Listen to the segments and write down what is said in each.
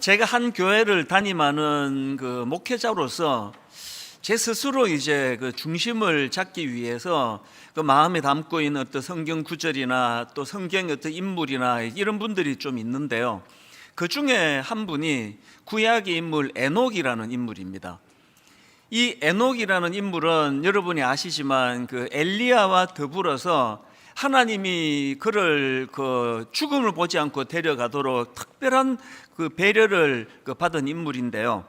제가 한 교회를 담임하는 그 목회자로서 제 스스로 이제 그 중심을 잡기 위해서 그 마음에 담고 있는 어떤 성경 구절이나 또 성경의 어떤 인물이나 이런 분들이 좀 있는데요. 그 중에 한 분이 구약의 인물 에녹이라는 인물입니다. 이 에녹이라는 인물은 여러분이 아시지만 그 엘리야와 더불어서 하나님이 그를 그 죽음을 보지 않고 데려가도록 특별한 그 배려를 받은 인물인데요.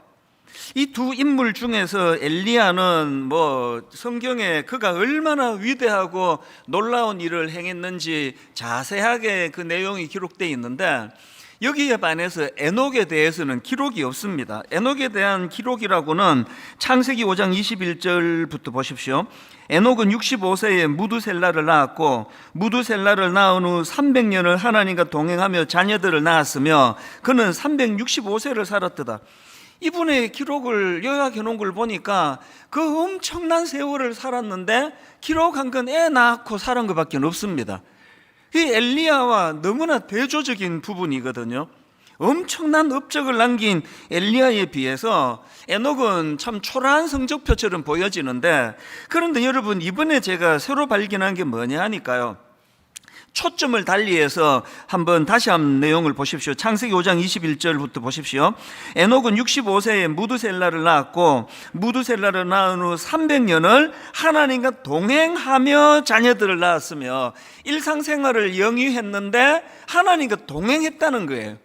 이 두 인물 중에서 엘리야는 뭐 성경에 그가 얼마나 위대하고 놀라운 일을 행했는지 자세하게 그 내용이 기록되어 있는데, 여기에 반해서 에녹에 대해서는 기록이 없습니다. 에녹에 대한 기록이라고는 창세기 5장 21절부터 보십시오. 에녹은 65세에 무두셀라를 낳았고, 무두셀라를 낳은 후 300년을 하나님과 동행하며 자녀들을 낳았으며 그는 365세를 살았더라. 이분의 기록을 요약해 놓은 걸 보니까 그 엄청난 세월을 살았는데 기록한 건 애 낳고 살은 것밖에 없습니다. 이 엘리야와 너무나 대조적인 부분이거든요. 엄청난 업적을 남긴 엘리야에 비해서 에녹은 참 초라한 성적표처럼 보여지는데, 그런데 여러분, 이번에 제가 새로 발견한 게 뭐냐 하니까요, 초점을 달리해서 다시 한번 내용을 보십시오. 창세기 5장 21절부터 보십시오. 에녹은 65세에 무두셀라를 낳았고, 무두셀라를 낳은 후 300년을 하나님과 동행하며 자녀들을 낳았으며, 일상생활을 영위했는데 하나님과 동행했다는 거예요.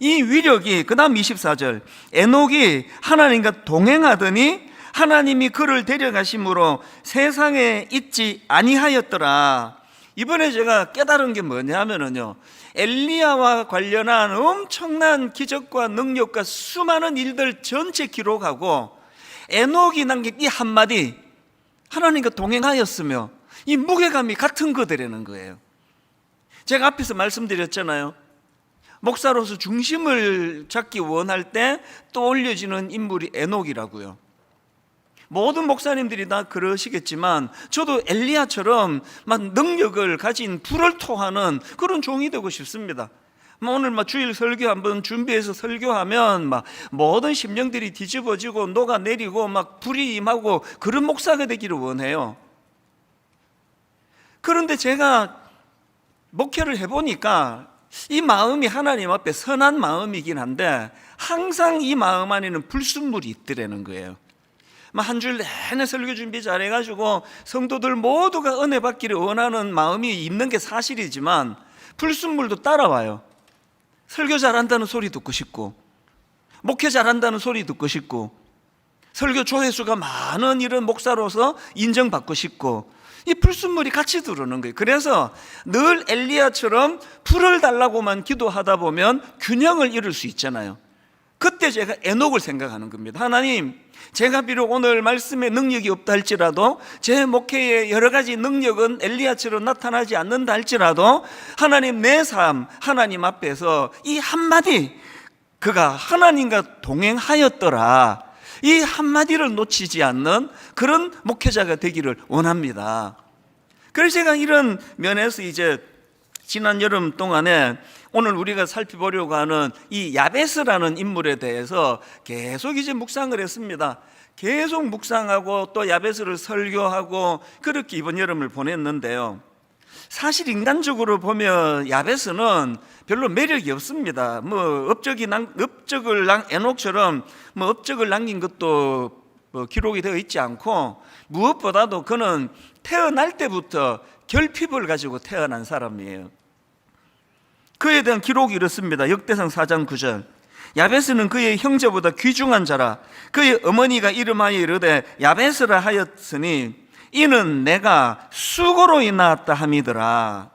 이 위력이, 그 다음 24절, 에녹이 하나님과 동행하더니 하나님이 그를 데려가심으로 세상에 있지 아니하였더라. 이번에 제가 깨달은 게 뭐냐 하면은요, 엘리야와 관련한 엄청난 기적과 능력과 수많은 일들 전체 기록하고 에녹이 남긴 이 한마디, 하나님과 동행하였으며, 이 무게감이 같은 거들이라는 거예요. 제가 앞에서 말씀드렸잖아요. 목사로서 중심을 잡기 원할 때 떠올려지는 인물이 에녹이라고요. 모든 목사님들이 다 그러시겠지만 저도 엘리야처럼 막 능력을 가진 불을 토하는 그런 종이 되고 싶습니다. 오늘 주일 설교 한번 준비해서 설교하면 모든 심령들이 뒤집어지고 녹아내리고 불이 임하고 그런 목사가 되기를 원해요. 그런데 제가 목회를 해보니까 이 마음이 하나님 앞에 선한 마음이긴 한데 항상 이 마음 안에는 불순물이 있더라는 거예요. 한 줄 내내 설교 준비 잘해가지고 성도들 모두가 은혜 받기를 원하는 마음이 있는 게 사실이지만 불순물도 따라와요. 설교 잘한다는 소리 듣고 싶고, 목회 잘한다는 소리 듣고 싶고, 설교 조회수가 많은 이런 목사로서 인정받고 싶고, 이 불순물이 같이 들어오는 거예요. 그래서 늘 엘리야처럼 불을 달라고만 기도하다 보면 균형을 잃을 수 있잖아요. 그때 제가 에녹을 생각하는 겁니다. 하나님, 제가 비록 오늘 말씀에 능력이 없다 할지라도, 제 목회의 여러 가지 능력은 엘리야처럼 나타나지 않는다 할지라도, 하나님, 내 삶 하나님 앞에서 이 한마디, 그가 하나님과 동행하였더라, 이 한마디를 놓치지 않는 그런 목회자가 되기를 원합니다. 그래서 제가 이런 면에서 이제 지난 여름 동안에 오늘 우리가 살펴보려고 하는 이 야베스라는 인물에 대해서 계속 이제 묵상을 했습니다. 계속 묵상하고 또 야베스를 설교하고 그렇게 이번 여름을 보냈는데요. 사실 인간적으로 보면 야베스는 별로 매력이 없습니다. 에녹처럼 업적을 남긴 것도 기록이 되어 있지 않고, 무엇보다도 그는 태어날 때부터 결핍을 가지고 태어난 사람이에요. 그에 대한 기록이 이렇습니다. 역대상 4장 9절. 야베스는 그의 형제보다 귀중한 자라. 그의 어머니가 이름하여 이르되 야베스라 하였으니 이는 내가 수고로 낳았다 함이더라.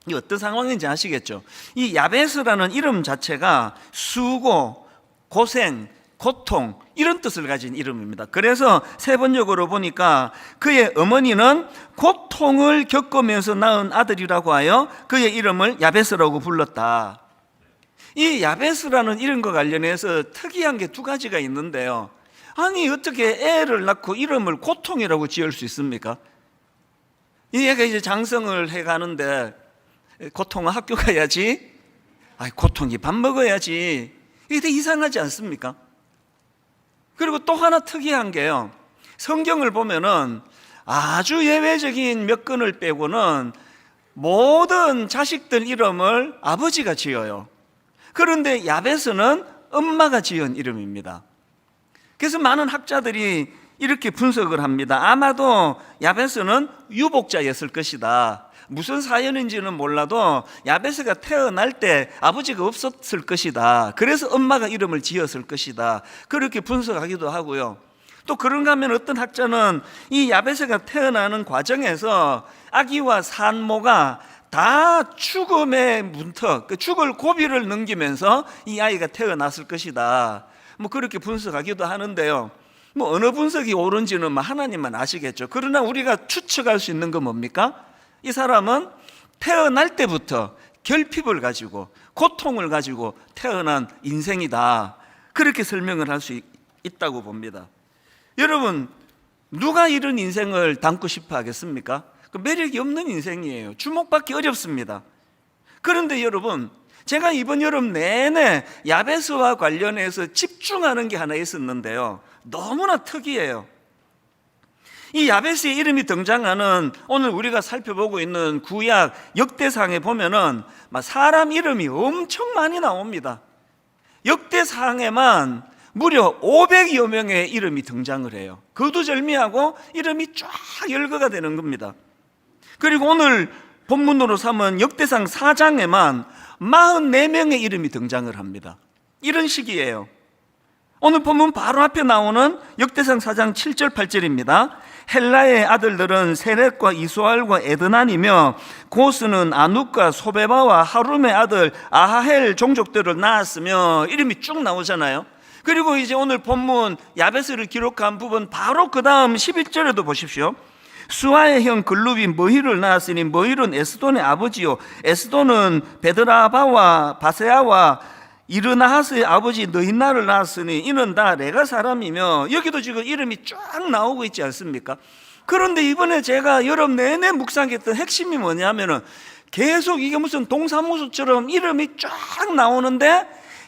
이 어떤 상황인지 아시겠죠? 이 야베스라는 이름 자체가 수고, 고생, 고통 이런 뜻을 가진 이름입니다. 그래서 세번역으로 보니까 그의 어머니는 고통을 겪으면서 낳은 아들이라고 하여 그의 이름을 야베스라고 불렀다. 이 야베스라는 이름과 관련해서 특이한 게 두 가지가 있는데요. 아니, 어떻게 애를 낳고 이름을 고통이라고 지을 수 있습니까? 이 애가 이제 장성을 해가는데 고통은 학교 가야지 고통이 밥 먹어야지. 이게 되게 이상하지 않습니까? 그리고 또 하나 특이한 게요, 성경을 보면은 아주 예외적인 몇 건을 빼고는 모든 자식들 이름을 아버지가 지어요. 그런데 야베스는 엄마가 지은 이름입니다. 그래서 많은 학자들이 이렇게 분석을 합니다. 아마도 야베스는 유복자였을 것이다. 무슨 사연인지는 몰라도 야베스가 태어날 때 아버지가 없었을 것이다. 그래서 엄마가 이름을 지었을 것이다. 그렇게 분석하기도 하고요. 또 그런가 하면 어떤 학자는 이 야베스가 태어나는 과정에서 아기와 산모가 다 죽음의 문턱, 그 죽을 고비를 넘기면서 이 아이가 태어났을 것이다. 그렇게 분석하기도 하는데요. 어느 분석이 옳은지는 하나님만 아시겠죠. 그러나 우리가 추측할 수 있는 건 뭡니까? 이 사람은 태어날 때부터 결핍을 가지고 고통을 가지고 태어난 인생이다. 그렇게 설명을 할 수 있다고 봅니다. 여러분, 누가 이런 인생을 담고 싶어 하겠습니까? 매력이 없는 인생이에요. 주목받기 어렵습니다. 그런데 여러분, 제가 이번 여름 내내 야베스와 관련해서 집중하는 게 하나 있었는데요, 너무나 특이해요. 이 야베스의 이름이 등장하는 오늘 우리가 살펴보고 있는 구약 역대상에 보면은 사람 이름이 엄청 많이 나옵니다. 역대상에만 무려 500여 명의 이름이 등장을 해요. 거두절미하고 이름이 쫙 열거가 되는 겁니다. 그리고 오늘 본문으로 삼은 역대상 4장에만 44명의 이름이 등장을 합니다. 이런 식이에요. 오늘 본문 바로 앞에 나오는 역대상 4장 7절 8절입니다. 헬라의 아들들은 세렛과 이수알과 에드난이며 고스는 아눅과 소베바와 하룸의 아들 아하헬 종족들을 낳았으며 이름이 쭉 나오잖아요. 그리고 이제 오늘 본문 야베스를 기록한 부분 바로 그 다음 11절에도 보십시오. 수아의 형 글룹이 머히를 낳았으니 머힐은 에스돈의 아버지요 에스돈은 베드라바와 바세아와 이르나하스의 아버지 느힌나를 낳았으니 이는 다 레가 사람이며, 여기도 지금 이름이 쫙 나오고 있지 않습니까? 그런데 이번에 제가 여름 내내 묵상했던 핵심이 뭐냐면은 계속 이게 무슨 동사무소처럼 이름이 쫙 나오는데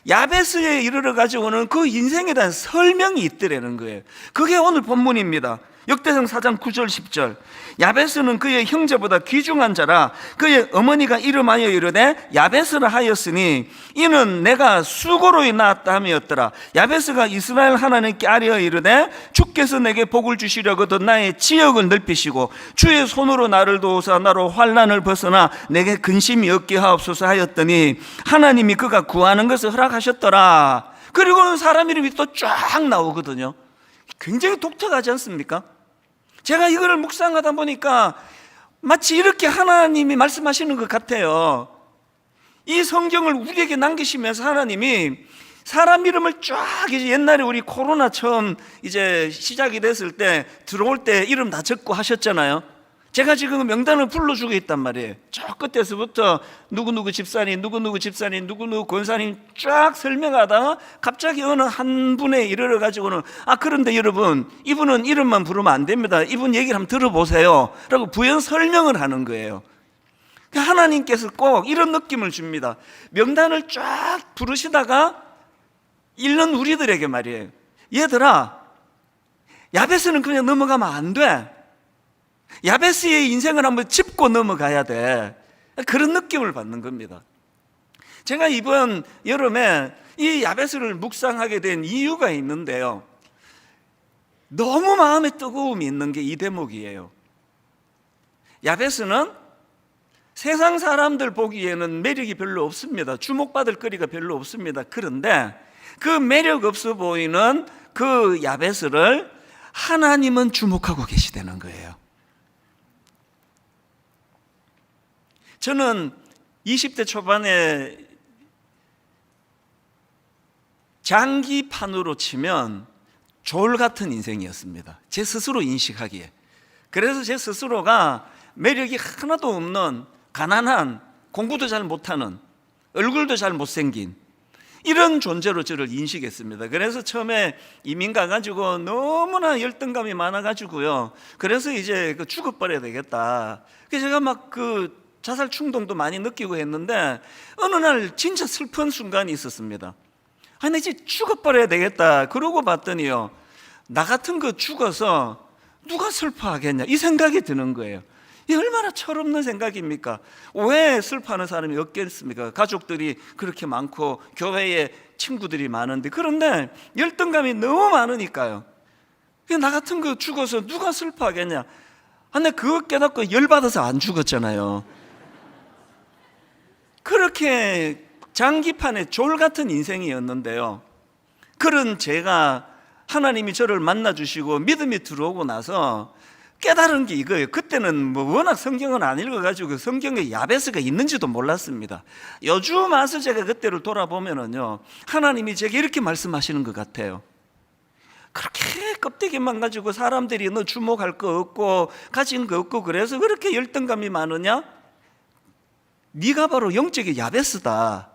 야베스에 이르러 가지고는 그 인생에 대한 설명이 있더라는 거예요. 그게 오늘 본문입니다. 역대상 4장 9절 10절. 야베스는 그의 형제보다 귀중한 자라 그의 어머니가 이름하여 이르되 야베스라 하였으니 이는 내가 수고로 낳았다 함이었더라. 야베스가 이스라엘 하나님께 아뢰어 이르되 주께서 내게 복을 주시려거든 나의 지역을 넓히시고 주의 손으로 나를 도우사 나로 환난을 벗어나 내게 근심이 없게 하옵소서 하였더니 하나님이 그가 구하는 것을 허락하셨더라. 그리고는 사람 이름이 또 쫙 나오거든요. 굉장히 독특하지 않습니까? 제가 이거를 묵상하다 보니까 마치 이렇게 하나님이 말씀하시는 것 같아요. 이 성경을 우리에게 남기시면서 하나님이 사람 이름을 쫙, 이제 옛날에 우리 코로나 처음 이제 시작이 됐을 때 들어올 때 이름 다 적고 하셨잖아요. 제가 지금 명단을 불러주고 있단 말이에요. 저 끝에서부터 누구누구 집사님, 누구누구 집사님, 누구누구 권사님 쫙 설명하다가 갑자기 어느 한 분에 이르러 가지고는 그런데 여러분 이분은 이름만 부르면 안 됩니다. 이분 얘기를 한번 들어보세요 라고 부연 설명을 하는 거예요. 하나님께서 꼭 이런 느낌을 줍니다. 명단을 쫙 부르시다가 읽는 우리들에게 말이에요. 얘들아, 야베스는 그냥 넘어가면 안 돼. 야베스의 인생을 한번 짚고 넘어가야 돼. 그런 느낌을 받는 겁니다. 제가 이번 여름에 이 야베스를 묵상하게 된 이유가 있는데요, 너무 마음에 뜨거움이 있는 게 이 대목이에요. 야베스는 세상 사람들 보기에는 매력이 별로 없습니다. 주목받을 거리가 별로 없습니다. 그런데 그 매력 없어 보이는 그 야베스를 하나님은 주목하고 계시다는 거예요. 저는 20대 초반에 장기판으로 치면 졸 같은 인생이었습니다. 제 스스로 인식하기에. 그래서 제 스스로가 매력이 하나도 없는 가난한, 공부도 잘 못하는, 얼굴도 잘 못생긴 이런 존재로 저를 인식했습니다. 그래서 처음에 이민 가가지고 너무나 열등감이 많아가지고요. 그래서 이제 죽어버려야 되겠다. 그래서 제가 자살 충동도 많이 느끼고 했는데 어느 날 진짜 슬픈 순간이 있었습니다. 나 이제 죽어버려야 되겠다 그러고 봤더니요, 나 같은 거 죽어서 누가 슬퍼하겠냐 이 생각이 드는 거예요. 이 얼마나 철없는 생각입니까? 왜 슬퍼하는 사람이 없겠습니까? 가족들이 그렇게 많고 교회에 친구들이 많은데. 그런데 열등감이 너무 많으니까요, 나 같은 거 죽어서 누가 슬퍼하겠냐. 근데 그거 깨닫고 열받아서 안 죽었잖아요. 그렇게 장기판에 졸 같은 인생이었는데요, 그런 제가 하나님이 저를 만나주시고 믿음이 들어오고 나서 깨달은 게 이거예요. 그때는 뭐 워낙 성경은 안 읽어가지고 성경에 야베스가 있는지도 몰랐습니다. 요즘 와서 제가 그때를 돌아보면은요, 하나님이 제게 이렇게 말씀하시는 것 같아요. 그렇게 껍데기만 가지고 사람들이 너 주목할 거 없고 가진 거 없고 그래서 그렇게 열등감이 많으냐? 네가 바로 영적인 야베스다.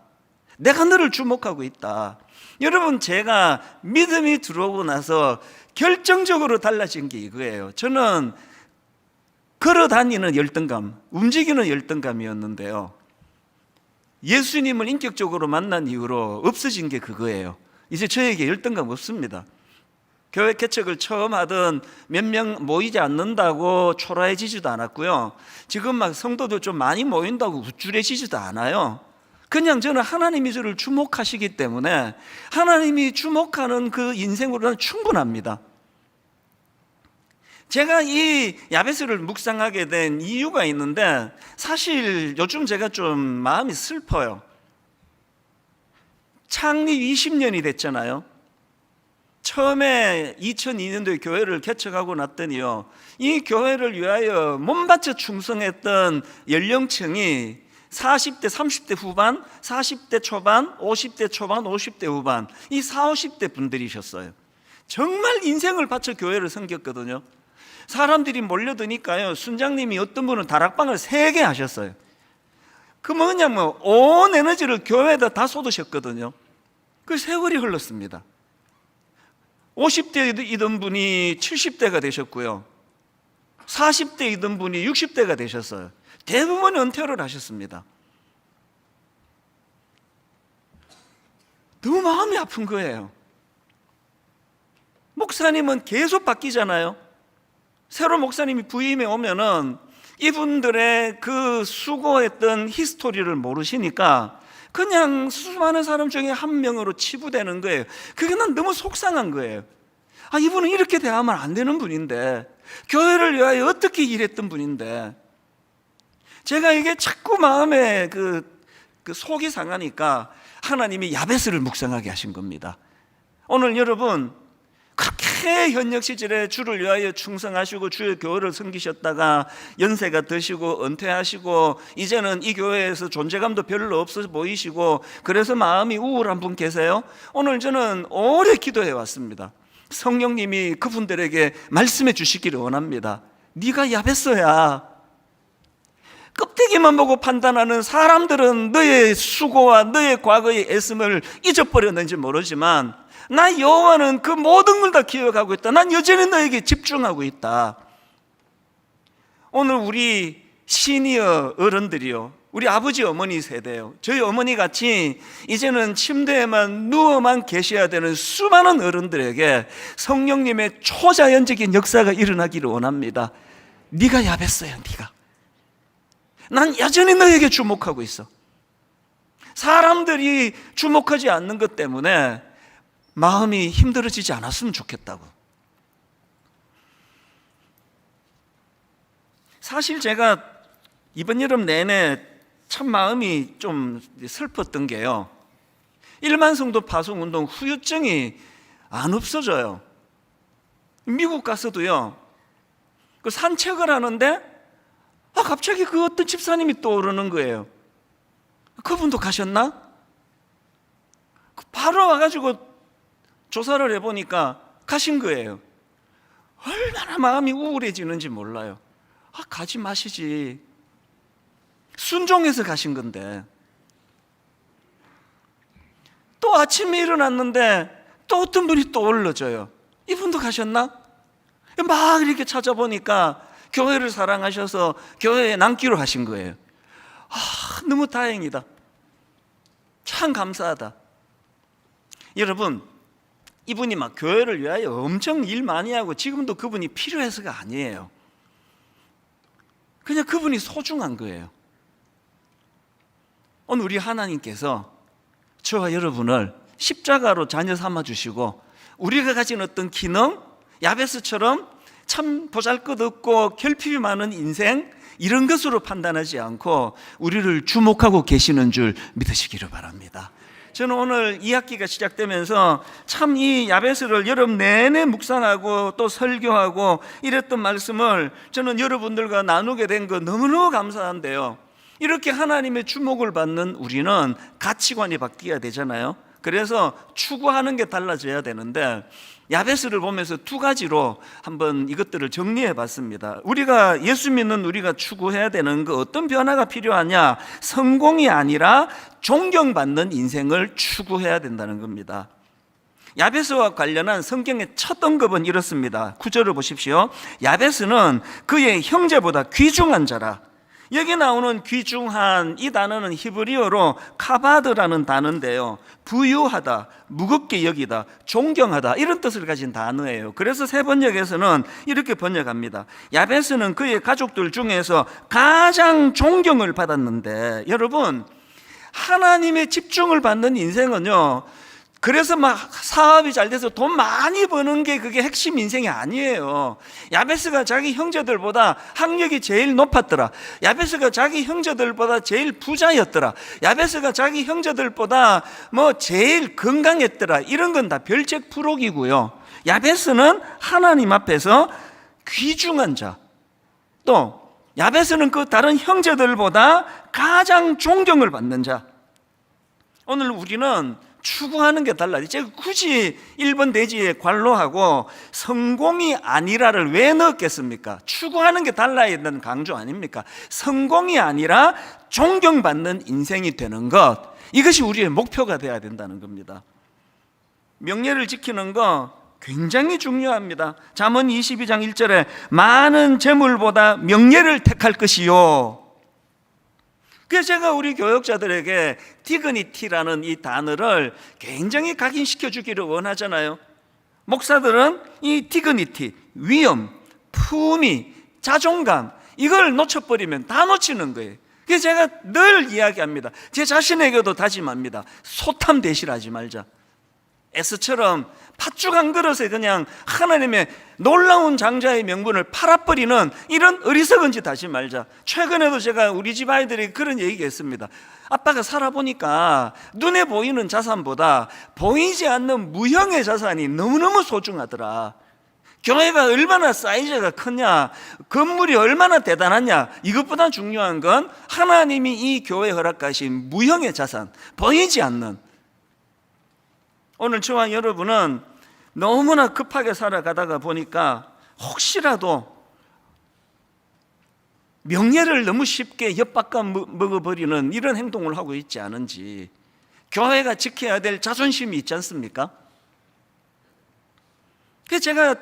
내가 너를 주목하고 있다. 여러분, 제가 믿음이 들어오고 나서 결정적으로 달라진 게 이거예요. 저는 걸어다니는 열등감, 움직이는 열등감이었는데요, 예수님을 인격적으로 만난 이후로 없어진 게 그거예요. 이제 저에게 열등감 없습니다. 교회 개척을 처음 하던 몇 명 모이지 않는다고 초라해지지도 않았고요, 지금 막 성도들 좀 많이 모인다고 우쭐해지지도 않아요. 그냥 저는 하나님이 저를 주목하시기 때문에 하나님이 주목하는 그 인생으로는 충분합니다. 제가 이 야베스를 묵상하게 된 이유가 있는데, 사실 요즘 제가 좀 마음이 슬퍼요. 창립 20년이 됐잖아요. 처음에 2002년도에 교회를 개척하고 났더니요, 이 교회를 위하여 몸바쳐 충성했던 연령층이 40대, 30대 후반, 40대 초반, 50대 초반, 50대 후반, 이 40, 50대 분들이셨어요. 정말 인생을 바쳐 교회를 섬겼거든요. 사람들이 몰려드니까요, 순장님이 어떤 분은 다락방을 3개 하셨어요. 그 뭐냐면 온 에너지를 교회에다 다 쏟으셨거든요. 그 세월이 흘렀습니다. 50대이던 분이 70대가 되셨고요, 40대이던 분이 60대가 되셨어요. 대부분 은퇴를 하셨습니다. 너무 마음이 아픈 거예요. 목사님은 계속 바뀌잖아요. 새로 목사님이 부임해 오면은 이분들의 그 수고했던 히스토리를 모르시니까 그냥 수많은 사람 중에 한 명으로 치부되는 거예요. 그게 난 너무 속상한 거예요. 이분은 이렇게 대하면 안 되는 분인데, 교회를 위하여 어떻게 일했던 분인데. 제가 이게 자꾸 마음에 그 속이 상하니까 하나님이 야베스를 묵상하게 하신 겁니다. 오늘 여러분, 그렇게 현역 시절에 주를 위하여 충성하시고 주의 교회를 섬기셨다가 연세가 드시고 은퇴하시고 이제는 이 교회에서 존재감도 별로 없어 보이시고 그래서 마음이 우울한 분 계세요? 오늘 저는 오래 기도해 왔습니다. 성령님이 그분들에게 말씀해 주시기를 원합니다. 네가 야베스야. 껍데기만 보고 판단하는 사람들은 너의 수고와 너의 과거의 애씀을 잊어버렸는지 모르지만 나 여호와는 그 모든 걸 다 기억하고 있다. 난 여전히 너에게 집중하고 있다. 오늘 우리 시니어 어른들이요, 우리 아버지 어머니 세대요, 저희 어머니 같이 이제는 침대에만 누워만 계셔야 되는 수많은 어른들에게 성령님의 초자연적인 역사가 일어나기를 원합니다. 네가 야베스야. 네가, 난 여전히 너에게 주목하고 있어. 사람들이 주목하지 않는 것 때문에 마음이 힘들어지지 않았으면 좋겠다고. 사실 제가 이번 여름 내내 참 마음이 좀 슬펐던 게요, 일만성도 파송운동 후유증이 안 없어져요. 미국 가서도요, 그 산책을 하는데 갑자기 그 어떤 집사님이 떠오르는 거예요. 그분도 가셨나? 바로 와가지고 조사를 해보니까 가신 거예요. 얼마나 마음이 우울해지는지 몰라요. 가지 마시지. 순종해서 가신 건데. 또 아침에 일어났는데 또 어떤 분이 떠올라져요. 이분도 가셨나? 막 이렇게 찾아보니까 교회를 사랑하셔서 교회에 남기로 하신 거예요. 너무 다행이다. 참 감사하다. 여러분, 이분이 막 교회를 위하여 엄청 일 많이 하고 지금도 그분이 필요해서가 아니에요. 그냥 그분이 소중한 거예요. 오늘 우리 하나님께서 저와 여러분을 십자가로 자녀 삼아 주시고 우리가 가진 어떤 기능, 야베스처럼 참 보잘것없고 결핍이 많은 인생 이런 것으로 판단하지 않고 우리를 주목하고 계시는 줄 믿으시기를 바랍니다. 저는 오늘 2학기가 시작되면서 참 이 야베스를 여름 내내 묵상하고 또 설교하고 이랬던 말씀을 저는 여러분들과 나누게 된 거 너무너무 감사한데요. 이렇게 하나님의 주목을 받는 우리는 가치관이 바뀌어야 되잖아요. 그래서 추구하는 게 달라져야 되는데 야베스를 보면서 두 가지로 한번 이것들을 정리해 봤습니다. 우리가 예수 믿는 우리가 추구해야 되는 거 어떤 변화가 필요하냐? 성공이 아니라 존경받는 인생을 추구해야 된다는 겁니다. 야베스와 관련한 성경의 첫 언급은 이렇습니다. 9절을 보십시오. 야베스는 그의 형제보다 귀중한 자라. 여기 나오는 귀중한 이 단어는 히브리어로 카바드라는 단어인데요, 부유하다, 무겁게 여기다, 존경하다 이런 뜻을 가진 단어예요. 그래서 새 번역에서는 이렇게 번역합니다. 야베스는 그의 가족들 중에서 가장 존경을 받았는데, 여러분 하나님의 집중을 받는 인생은요, 그래서 막 사업이 잘 돼서 돈 많이 버는 게 그게 핵심 인생이 아니에요. 야베스가 자기 형제들보다 학력이 제일 높았더라. 야베스가 자기 형제들보다 제일 부자였더라. 야베스가 자기 형제들보다 뭐 제일 건강했더라. 이런 건 다 별책 부록이고요. 야베스는 하나님 앞에서 귀중한 자, 또 야베스는 그 다른 형제들보다 가장 존경을 받는 자. 오늘 우리는 추구하는 게 달라요. 제가 굳이 1번 대지에 관로하고 성공이 아니라를 왜 넣었겠습니까? 추구하는 게 달라야 된다는 강조 아닙니까? 성공이 아니라 존경받는 인생이 되는 것, 이것이 우리의 목표가 되어야 된다는 겁니다. 명예를 지키는 거 굉장히 중요합니다. 잠언 22장 1절에 많은 재물보다 명예를 택할 것이요. 그래서 제가 우리 교역자들에게 디그니티라는 이 단어를 굉장히 각인시켜 주기를 원하잖아요. 목사들은 이 디그니티, 위엄, 품위, 자존감, 이걸 놓쳐버리면 다 놓치는 거예요. 그래서 제가 늘 이야기합니다. 제 자신에게도 다짐합니다. 소탐 대실하지 말자. 에스처럼 팥죽 한 그릇에 그냥 하나님의 놀라운 장자의 명분을 팔아버리는 이런 어리석은 짓 하지 말자. 최근에도 제가 우리 집 아이들이 그런 얘기했습니다. 아빠가 살아보니까 눈에 보이는 자산보다 보이지 않는 무형의 자산이 너무너무 소중하더라. 교회가 얼마나 사이즈가 크냐, 건물이 얼마나 대단하냐, 이것보다 중요한 건 하나님이 이 교회에 허락하신 무형의 자산, 보이지 않는. 오늘 저와 여러분은 너무나 급하게 살아가다가 보니까 혹시라도 명예를 너무 쉽게 엿바꿔 먹어버리는 이런 행동을 하고 있지 않은지. 교회가 지켜야 될 자존심이 있지 않습니까? 그래서 제가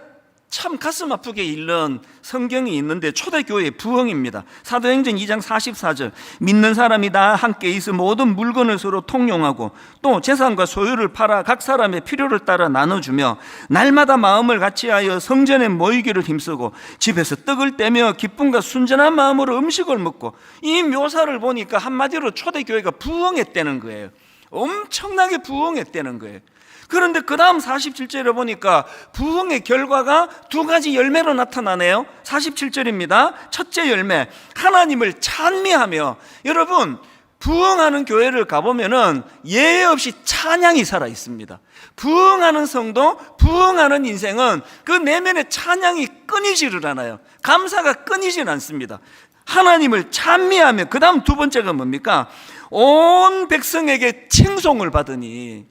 참 가슴 아프게 읽는 성경이 있는데 초대교회의 부흥입니다. 사도행전 2장 44절, 믿는 사람이 다 함께 있어 모든 물건을 서로 통용하고 또 재산과 소유를 팔아 각 사람의 필요를 따라 나눠주며 날마다 마음을 같이하여 성전에 모이기를 힘쓰고 집에서 떡을 떼며 기쁨과 순전한 마음으로 음식을 먹고. 이 묘사를 보니까 한마디로 초대교회가 부흥했다는 거예요. 엄청나게 부흥했다는 거예요. 그런데 그 다음 47절에 보니까 부흥의 결과가 두 가지 열매로 나타나네요. 47절입니다. 첫째 열매, 하나님을 찬미하며. 여러분, 부흥하는 교회를 가보면은 예외 없이 찬양이 살아 있습니다. 부흥하는 성도, 부흥하는 인생은 그 내면의 찬양이 끊이지를 않아요. 감사가 끊이질 않습니다. 하나님을 찬미하며. 그 다음 두 번째가 뭡니까? 온 백성에게 칭송을 받으니.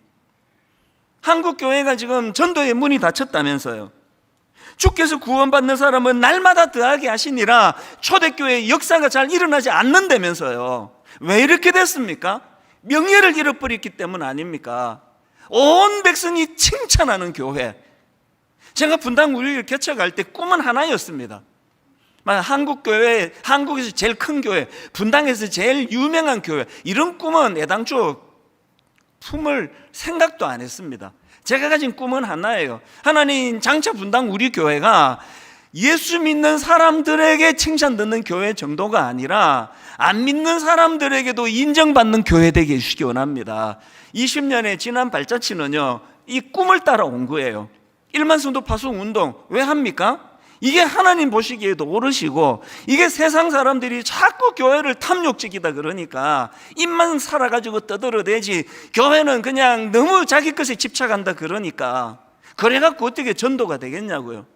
한국 교회가 지금 전도의 문이 닫혔다면서요. 주께서 구원받는 사람은 날마다 더하게 하시니라 초대교회의 역사가 잘 일어나지 않는다면서요. 왜 이렇게 됐습니까? 명예를 잃어버렸기 때문 아닙니까? 온 백성이 칭찬하는 교회. 제가 분당 우리를 개척할 때 꿈은 하나였습니다. 한국교회, 한국에서 제일 큰 교회, 분당에서 제일 유명한 교회, 이런 꿈은 애당초 품을 생각도 안 했습니다. 제가 가진 꿈은 하나예요. 하나님, 장차 분당 우리 교회가 예수 믿는 사람들에게 칭찬 듣는 교회 정도가 아니라 안 믿는 사람들에게도 인정받는 교회 되게 해주시기 원합니다. 20년의 지난 발자취는요, 이 꿈을 따라온 거예요. 1만 성도 파송 운동 왜 합니까? 이게 하나님 보시기에도 옳으시고, 이게 세상 사람들이 자꾸 교회를 탐욕적이다 그러니까 입만 살아가지고 떠들어대지, 교회는 그냥 너무 자기 것에 집착한다 그러니까, 그래갖고 어떻게 전도가 되겠냐고요.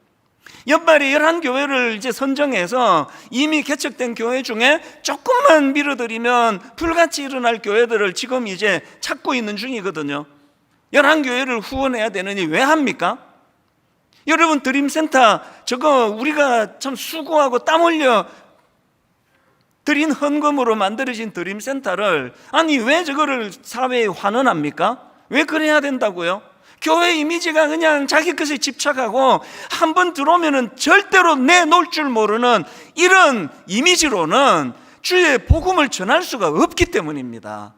연말에 11교회를 이제 선정해서 이미 개척된 교회 중에 조금만 밀어드리면 불같이 일어날 교회들을 지금 이제 찾고 있는 중이거든요. 11교회를 후원해야 되느니 왜 합니까? 여러분, 드림센터 저거 우리가 참 수고하고 땀 흘려 드린 헌금으로 만들어진 드림센터를, 아니 왜 저거를 사회에 환원합니까? 왜 그래야 된다고요? 교회 이미지가 그냥 자기 것에 집착하고 한 번 들어오면은 절대로 내놓을 줄 모르는 이런 이미지로는 주의 복음을 전할 수가 없기 때문입니다.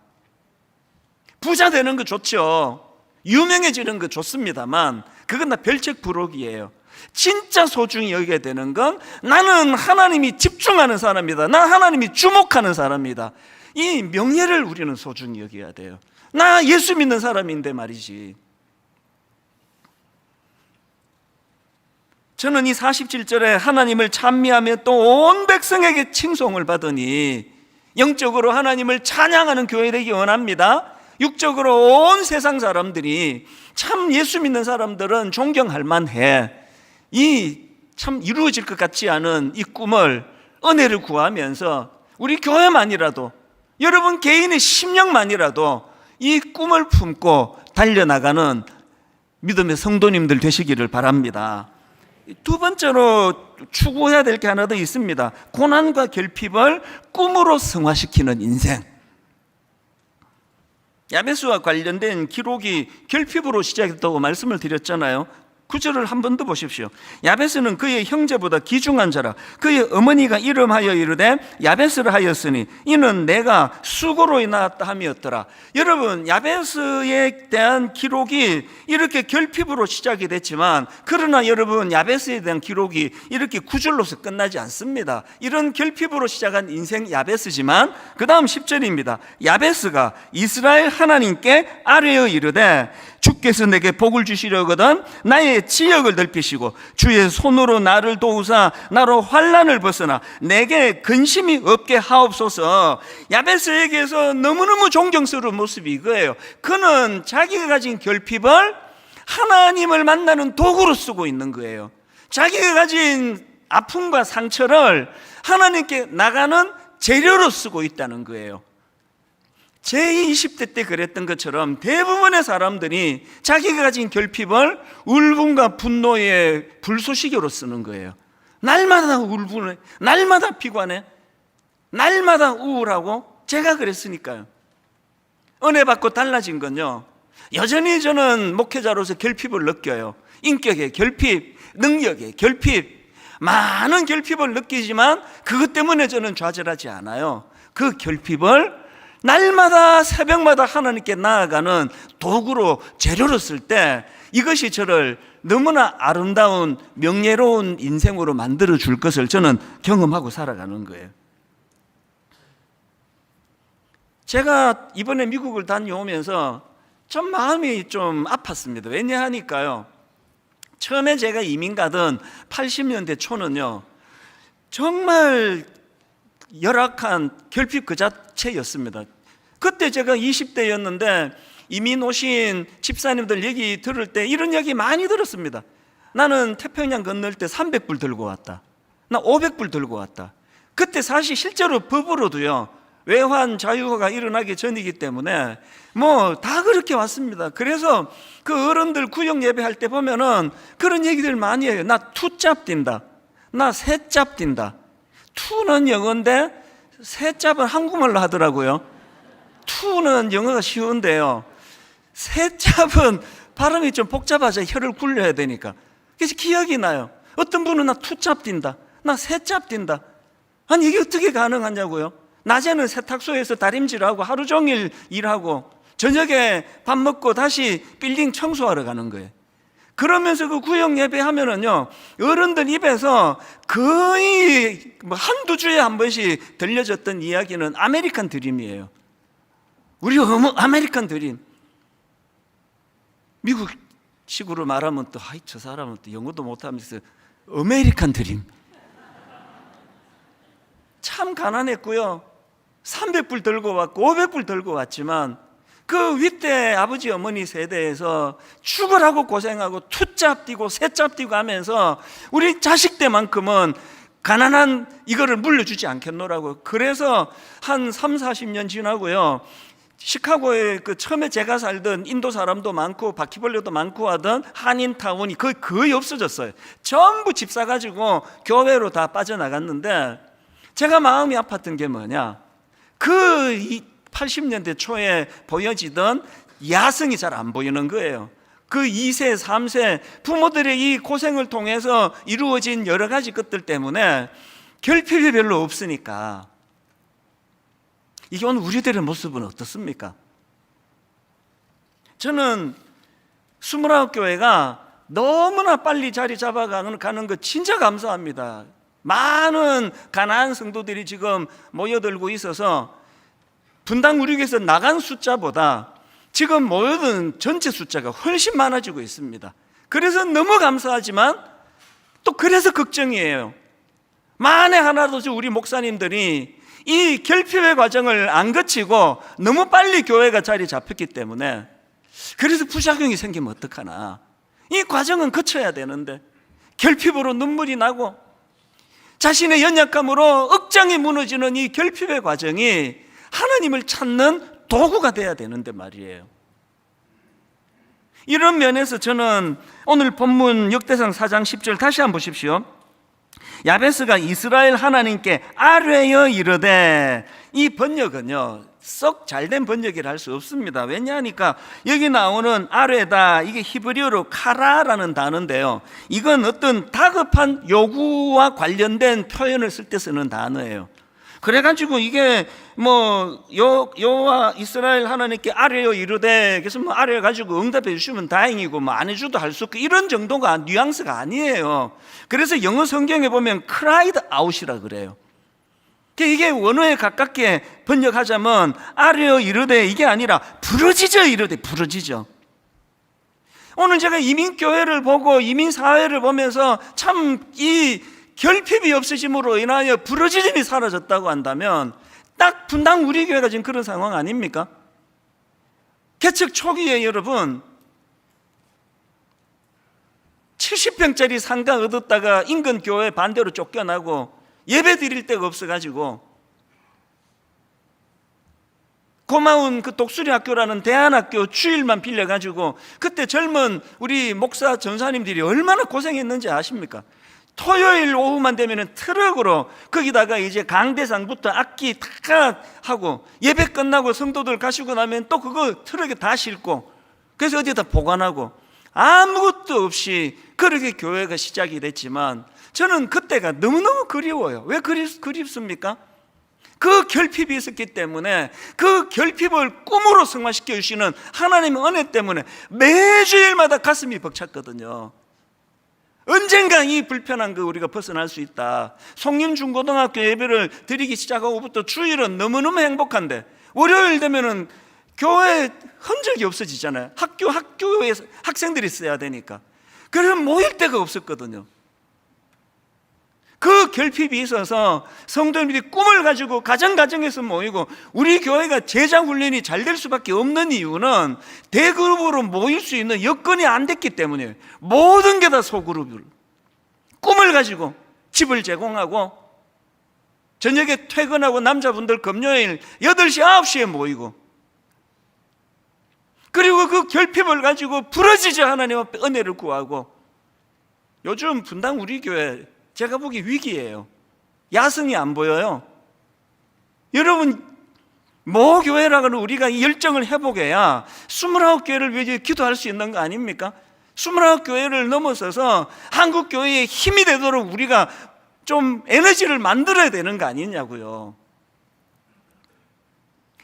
부자 되는 거 좋죠. 유명해지는 거 좋습니다만 그건 다 별책부록이에요. 진짜 소중히 여기게 되는 건 나는 하나님이 집중하는 사람이다, 나 하나님이 주목하는 사람이다, 이 명예를 우리는 소중히 여겨야 돼요. 나 예수 믿는 사람인데 말이지. 저는 이 47절에 하나님을 찬미하며 또 온 백성에게 칭송을 받으니 영적으로 하나님을 찬양하는 교회 되기 원합니다. 육적으로 온 세상 사람들이 참 예수 믿는 사람들은 존경할 만해. 이 참 이루어질 것 같지 않은 이 꿈을, 은혜를 구하면서 우리 교회만이라도, 여러분 개인의 심령만이라도 이 꿈을 품고 달려나가는 믿음의 성도님들 되시기를 바랍니다. 두 번째로 추구해야 될 게 하나 더 있습니다. 고난과 결핍을 꿈으로 승화시키는 인생. 야베스와 관련된 기록이 결핍으로 시작했다고 말씀을 드렸잖아요. 구절을 한 번 더 보십시오. 야베스는 그의 형제보다 귀중한 자라. 그의 어머니가 이름하여 이르되 야베스를 하였으니 이는 내가 수고로 인하였다 함이었더라. 여러분, 야베스에 대한 기록이 이렇게 결핍으로 시작이 됐지만, 그러나 여러분, 야베스에 대한 기록이 이렇게 구절로서 끝나지 않습니다. 이런 결핍으로 시작한 인생 야베스지만 그 다음 10절입니다. 야베스가 이스라엘 하나님께 아뢰어 이르되 주께서 내게 복을 주시려거든 나의 지역을 넓히시고 주의 손으로 나를 도우사 나로 환난을 벗어나 내게 근심이 없게 하옵소서. 야베스에게서 너무너무 존경스러운 모습이 이거예요. 그는 자기가 가진 결핍을 하나님을 만나는 도구로 쓰고 있는 거예요. 자기가 가진 아픔과 상처를 하나님께 나가는 재료로 쓰고 있다는 거예요. 제 20대 때 그랬던 것처럼 대부분의 사람들이 자기가 가진 결핍을 울분과 분노의 불쏘시개로 쓰는 거예요. 날마다 울분해, 날마다 피곤해, 날마다 우울하고. 제가 그랬으니까요. 은혜 받고 달라진 건요, 여전히 저는 목회자로서 결핍을 느껴요. 인격의 결핍, 능력의 결핍, 많은 결핍을 느끼지만 그것 때문에 저는 좌절하지 않아요. 그 결핍을 날마다 새벽마다 하나님께 나아가는 도구로, 재료로 쓸 때 이것이 저를 너무나 아름다운 명예로운 인생으로 만들어 줄 것을 저는 경험하고 살아가는 거예요. 제가 이번에 미국을 다녀오면서 좀 마음이 좀 아팠습니다. 왜냐하니까요, 처음에 제가 이민 가던 80년대 초는요, 정말 열악한 결핍 그 자체였습니다. 그때 제가 20대였는데 이민 오신 집사님들 얘기 들을 때 이런 얘기 많이 들었습니다. 나는 태평양 건널 때 300불 들고 왔다, 나 500불 들고 왔다. 그때 사실 실제로 법으로도요, 외환 자유화가 일어나기 전이기 때문에 뭐 다 그렇게 왔습니다. 그래서 그 어른들 구역 예배할 때 보면은 그런 얘기들 많이 해요. 나 투짭 뛴다, 나 세짭 뛴다. 투는 영어인데 세짭은 한국말로 하더라고요. 투는 영어가 쉬운데요, 세짭은 발음이 좀 복잡하죠. 혀를 굴려야 되니까. 그래서 기억이 나요. 어떤 분은 나 투짭 뛴다, 나 새잡 뛴다. 아니 이게 어떻게 가능하냐고요. 낮에는 세탁소에서 다림질하고 하루 종일 일하고 저녁에 밥 먹고 다시 빌딩 청소하러 가는 거예요. 그러면서 그 구역 예배하면은요, 어른들 입에서 거의 뭐 한두 주에 한 번씩 들려졌던 이야기는 아메리칸 드림이에요. 우리 아메리칸 드림. 미국식으로 말하면 또 아이 저 사람은 또 영어도 못하면서 아메리칸 드림. 참 가난했고요. 300불 들고 왔고 500불 들고 왔지만 그 윗대 아버지 어머니 세대에서 죽으라고 고생하고 투잡 뛰고 새잡 뛰고 하면서 우리 자식 때만큼은 가난한 이거를 물려주지 않겠노라고. 그래서 한 3, 40년 지나고요, 시카고에 그 처음에 제가 살던 인도 사람도 많고 바퀴벌레도 많고 하던 한인타운이 거의 없어졌어요. 전부 집 사가지고 교회로 다 빠져나갔는데, 제가 마음이 아팠던 게 뭐냐, 그 80년대 초에 보여지던 야성이 잘 안 보이는 거예요. 그 2세, 3세 부모들의 이 고생을 통해서 이루어진 여러 가지 것들 때문에 결핍이 별로 없으니까. 이게 오늘 우리들의 모습은 어떻습니까? 저는 29교회가 너무나 빨리 자리 잡아가는 거 진짜 감사합니다. 많은 가난한 성도들이 지금 모여들고 있어서 분당 우리 교회에서 나간 숫자보다 지금 모여든 전체 숫자가 훨씬 많아지고 있습니다. 그래서 너무 감사하지만 또 그래서 걱정이에요. 만에 하나도 우리 목사님들이 이 결핍의 과정을 안 거치고 너무 빨리 교회가 자리 잡혔기 때문에, 그래서 부작용이 생기면 어떡하나. 이 과정은 거쳐야 되는데 결핍으로 눈물이 나고 자신의 연약함으로 억장이 무너지는 이 결핍의 과정이 하나님을 찾는 도구가 돼야 되는데 말이에요. 이런 면에서 저는 오늘 본문 역대상 4장 10절 다시 한번 보십시오. 야베스가 이스라엘 하나님께 아뢰어 이르되, 이 번역은요 썩 잘된 번역이라 할 수 없습니다. 왜냐하니까 여기 나오는 아뢰다, 이게 히브리어로 카라라는 단어인데요, 이건 어떤 다급한 요구와 관련된 표현을 쓸 때 쓰는 단어예요. 그래가지고 이게 뭐 여호와 이스라엘 하나님께 아뢰어 이르되, 그래서 뭐 아뢰어 가지고 응답해 주시면 다행이고 뭐 안 해줘도 할 수 없고 이런 정도가 뉘앙스가 아니에요. 그래서 영어 성경에 보면 cried out이라 그래요. 이게 원어에 가깝게 번역하자면 아뢰어 이르되 이게 아니라 부르짖어 이르되, 부르짖어. 오늘 제가 이민교회를 보고 이민사회를 보면서 참 이 결핍이 없으심으로 인하여 부르짖음이 사라졌다고 한다면 딱 분당 우리 교회가 지금 그런 상황 아닙니까? 개척 초기에 여러분 70평짜리 상가 얻었다가 인근 교회 반대로 쫓겨나고 예배 드릴 데가 없어가지고 고마운 그 독수리 학교라는 대안학교 주일만 빌려가지고, 그때 젊은 우리 목사 전사님들이 얼마나 고생했는지 아십니까? 토요일 오후만 되면은 트럭으로 거기다가 이제 강대상부터 악기 탁 하고 예배 끝나고 성도들 가시고 나면 또 그거 트럭에 다 싣고, 그래서 어디다 보관하고 아무것도 없이 그렇게 교회가 시작이 됐지만 저는 그때가 너무너무 그리워요. 왜 그립습니까? 그 결핍이 있었기 때문에 그 결핍을 꿈으로 승화시켜 주시는 하나님의 은혜 때문에 매주일마다 가슴이 벅찼거든요. 언젠가 이 불편한 거 우리가 벗어날 수 있다. 송림중고등학교 예배를 드리기 시작하고부터 주일은 너무너무 행복한데 월요일 되면은 교회 흔적이 없어지잖아요. 학교에 학생들이 써야 되니까. 그래서 모일 데가 없었거든요. 그 결핍이 있어서 성도님들이 꿈을 가지고 가정에서 모이고, 우리 교회가 제자 훈련이 잘 될 수밖에 없는 이유는 대그룹으로 모일 수 있는 여건이 안 됐기 때문이에요. 모든 게 다 소그룹으로 꿈을 가지고 집을 제공하고 저녁에 퇴근하고 남자분들 금요일 8시 9시에 모이고, 그리고 그 결핍을 가지고 부러지자 하나님 앞에 은혜를 구하고. 요즘 분당 우리 교회 제가 보기 위기예요. 야성이 안 보여요. 여러분, 모 교회라고는 우리가 이 열정을 회복해야 29교회를 위해 기도할 수 있는 거 아닙니까? 29교회를 넘어서서 한국교회에 힘이 되도록 우리가 좀 에너지를 만들어야 되는 거 아니냐고요.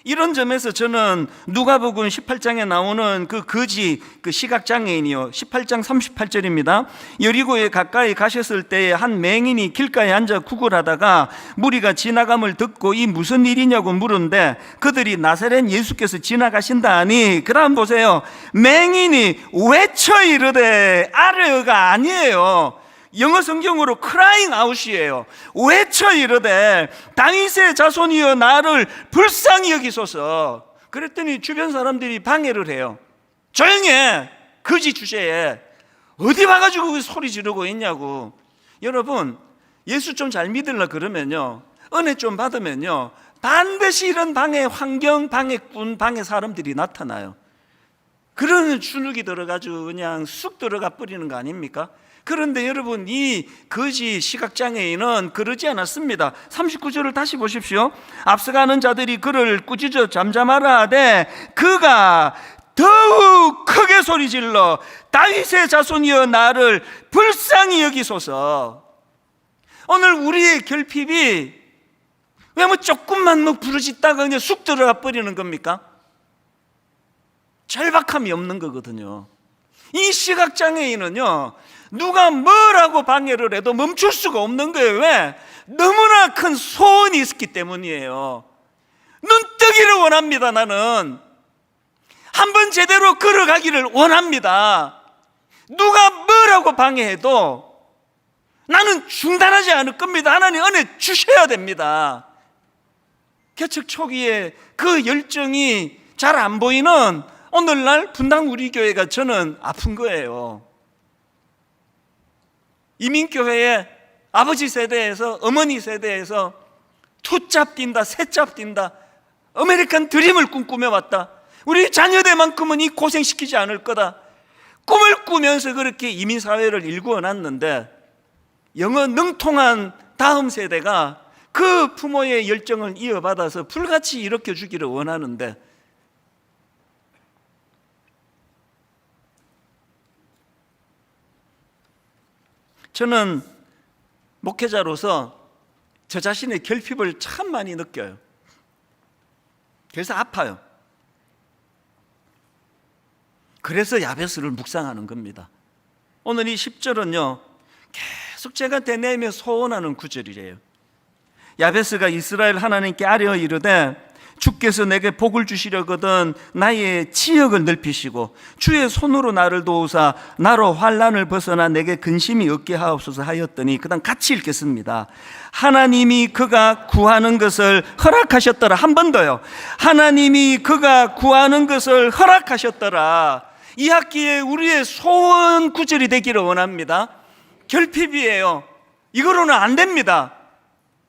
이런 점에서 저는 누가복음 18장에 나오는 그 거지, 그 시각장애인이요, 18장 38절입니다. 여리고에 가까이 가셨을 때에 한 맹인이 길가에 앉아 구걸하다가 무리가 지나감을 듣고 이 무슨 일이냐고 물은데 그들이 나사렛 예수께서 지나가신다 하니, 그다음 보세요. 맹인이 외쳐 이르되, 아르가 아니에요. 영어 성경으로 crying out이에요. 외쳐 이르되, 다윗의 자손이여 나를 불쌍히 여기소서. 그랬더니 주변 사람들이 방해를 해요. 조용히 해, 거지 주제에 어디 와가지고 소리 지르고 있냐고. 여러분, 예수 좀 잘 믿으려 그러면요, 은혜 좀 받으면요, 반드시 이런 방해 환경, 방해꾼, 방해 사람들이 나타나요. 그런 주눅이 들어가지고 그냥 쑥 들어가 버리는 거 아닙니까? 그런데 여러분, 이 거지 시각장애인은 그러지 않았습니다. 39절을 다시 보십시오. 앞서가는 자들이 그를 꾸짖어 잠잠하라 하되 그가 더욱 크게 소리질러 다윗의 자손이여 나를 불쌍히 여기소서. 오늘 우리의 결핍이 왜 뭐 조금만 뭐 부르짖다가 그냥 쑥 들어가 버리는 겁니까? 절박함이 없는 거거든요. 이 시각장애인은요, 누가 뭐라고 방해를 해도 멈출 수가 없는 거예요. 왜? 너무나 큰 소원이 있었기 때문이에요. 눈뜨기를 원합니다. 나는 한번 제대로 걸어가기를 원합니다. 누가 뭐라고 방해해도 나는 중단하지 않을 겁니다. 하나님 은혜 주셔야 됩니다. 개척 초기에 그 열정이 잘 안 보이는 오늘날 분당 우리 교회가 저는 아픈 거예요. 이민교회에 아버지 세대에서, 어머니 세대에서 투잡 뛴다, 세잡 뛴다, 아메리칸 드림을 꿈꾸며왔다. 우리 자녀들만큼은 이 고생시키지 않을 거다. 꿈을 꾸면서 그렇게 이민사회를 일구어놨는데, 영어 능통한 다음 세대가 그 부모의 열정을 이어받아서 불같이 일으켜주기를 원하는데, 저는 목회자로서 저 자신의 결핍을 참 많이 느껴요. 그래서 아파요. 그래서 야베스를 묵상하는 겁니다. 오늘 이 10절은요, 계속 제가 되뇌이며 소원하는 구절이래요. 야베스가 이스라엘 하나님께 아뢰어 이르되, 주께서 내게 복을 주시려거든 나의 지역을 넓히시고 주의 손으로 나를 도우사 나로 환난을 벗어나 내게 근심이 없게 하옵소서 하였더니, 그 다음 같이 읽겠습니다. 하나님이 그가 구하는 것을 허락하셨더라. 한 번 더요. 하나님이 그가 구하는 것을 허락하셨더라. 이 학기에 우리의 소원 구절이 되기를 원합니다. 결핍이에요. 이거로는 안 됩니다.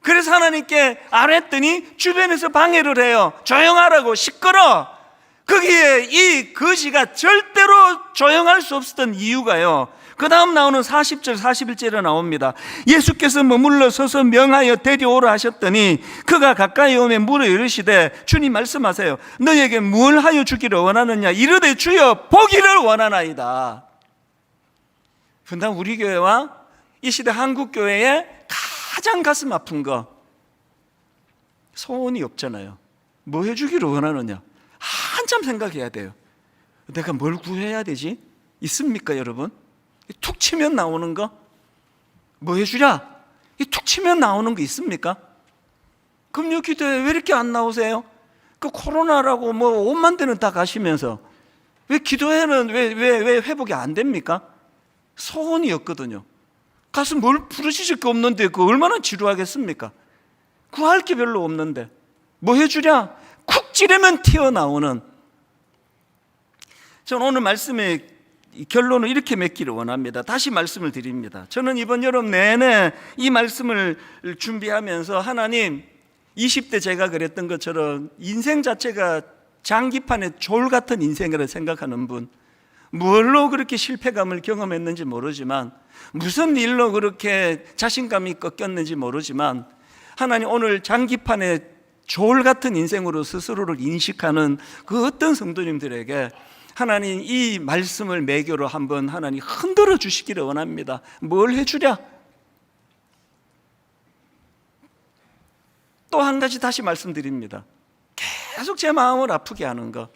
그래서 하나님께 아뢰었더니 주변에서 방해를 해요. 조용하라고, 시끄러. 거기에 이 거지가 절대로 조용할 수 없었던 이유가요, 그 다음 나오는 40절 41절에 나옵니다. 예수께서 머물러 서서 명하여 데려오라 하셨더니 그가 가까이 오매 물어 이르시되, 주님 말씀하세요. 너에게 뭘 하여 주기를 원하느냐? 이르되 주여 보기를 원하나이다. 분당 우리 교회와 이 시대 한국 교회에 가장 가슴 아픈 거, 소원이 없잖아요. 뭐 해주기를 원하느냐? 한참 생각해야 돼요. 내가 뭘 구해야 되지? 있습니까 여러분? 툭 치면 나오는 거? 뭐 해주랴? 툭 치면 나오는 거 있습니까? 금요 기도에 왜 이렇게 안 나오세요? 그 코로나라고 뭐 5만 대는 다 가시면서 왜 기도회는 왜 회복이 안 됩니까? 소원이 없거든요. 가서 뭘 부르짖을 게 없는데 그 얼마나 지루하겠습니까? 구할 게 별로 없는데 뭐 해주랴? 쿡 찌르면 튀어나오는. 저는 오늘 말씀의 결론을 이렇게 맺기를 원합니다. 다시 말씀을 드립니다. 저는 이번 여름 내내 이 말씀을 준비하면서, 하나님, 20대 제가 그랬던 것처럼 인생 자체가 장기판의 졸 같은 인생이라 생각하는 분, 뭘로 그렇게 실패감을 경험했는지 모르지만, 무슨 일로 그렇게 자신감이 꺾였는지 모르지만, 하나님, 오늘 장기판의 졸 같은 인생으로 스스로를 인식하는 그 어떤 성도님들에게 하나님 이 말씀을 매개로 한번 하나님 흔들어 주시기를 원합니다. 뭘 해주랴? 또 한 가지 다시 말씀드립니다. 계속 제 마음을 아프게 하는 거.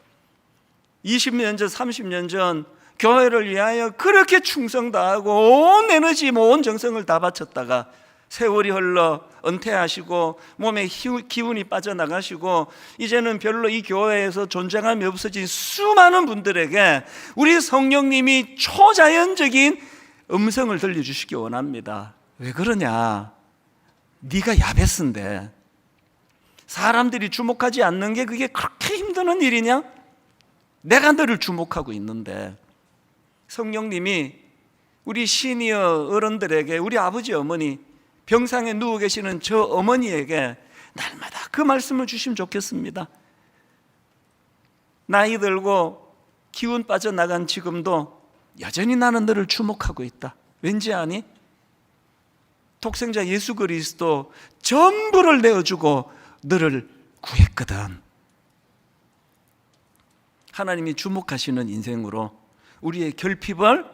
20년 전, 30년 전 교회를 위하여 그렇게 충성 다하고 온 에너지, 온 정성을 다 바쳤다가 세월이 흘러 은퇴하시고 몸에 기운이 빠져나가시고 이제는 별로 이 교회에서 존재감이 없어진 수많은 분들에게 우리 성령님이 초자연적인 음성을 들려주시기 원합니다. 왜 그러냐? 네가 야베스인데 사람들이 주목하지 않는 게 그게 그렇게 힘든 일이냐? 내가 너를 주목하고 있는데. 성령님이 우리 시니어 어른들에게, 우리 아버지 어머니, 병상에 누워 계시는 저 어머니에게 날마다 그 말씀을 주시면 좋겠습니다. 나이 들고 기운 빠져나간 지금도 여전히 나는 너를 주목하고 있다. 왠지 아니? 독생자 예수 그리스도 전부를 내어주고 너를 구했거든. 하나님이 주목하시는 인생으로 우리의 결핍을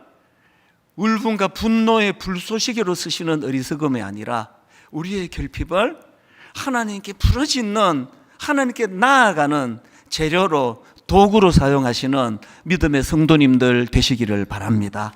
울분과 분노의 불쏘시개로 쓰시는 어리석음이 아니라 우리의 결핍을 하나님께 부르짖는, 하나님께 나아가는 재료로, 도구로 사용하시는 믿음의 성도님들 되시기를 바랍니다.